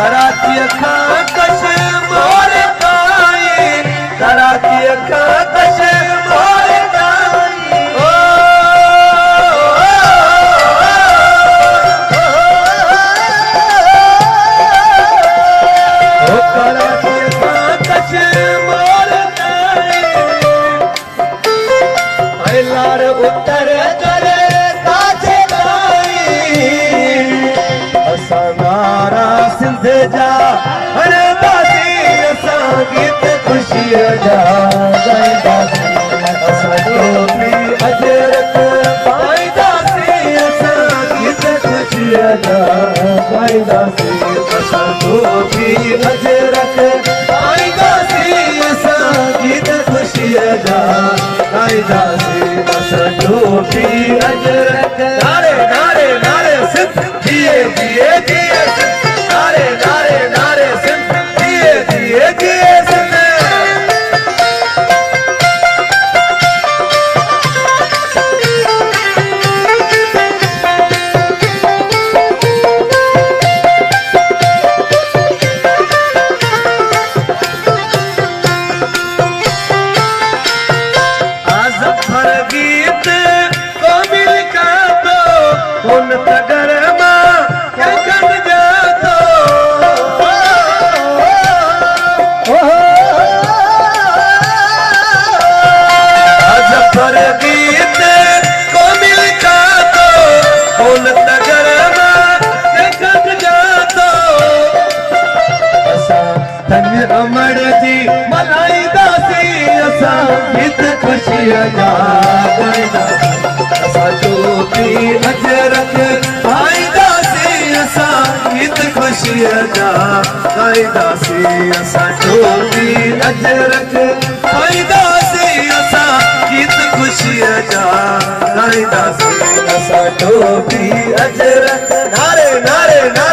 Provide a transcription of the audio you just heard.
कराची खा कश मोर काई, कराची खा कश मोर काई। ओ कराची खा कश मोर काई, लार उतर करे काछे काई। असां नारा सिंध जा हरे दासी, असां गीत ख़ुशीअ जा ॻाईंदासीं। असां टोपी अजरक पाईंदासीं, असां गीत ख़ुशीअ जा ॻाईंदासीं। असां टोपी अजरक पाईंदासीं, असां गीत ख़ुशीअ जा ॻाईंदासीं। असां टोपी अजरक, नारे नारे नारे सिंध जिए जिए जिए सिंध, नारे नारे नारे सिंध जिए जिए जिए सिंध। गीत को मिल का दो उन तगर मां कखन जा दो। अजफर गीत को मिल का दो उन तगर मां कखन जा दो। असां तन अमर जी मल्हाईंदासीं, असां गीत ख़ुशीअ जा ॻाईंदासीं। असां टोपी अजरक पाईंदासीं, असां गीत ख़ुशीअ जा ॻाईंदासीं। असां टोपी अजरक पाईंदासीं, असां गीत ख़ुशीअ जा ॻाईंदासीं। असां टोपी अजरक, नारे नारे नारे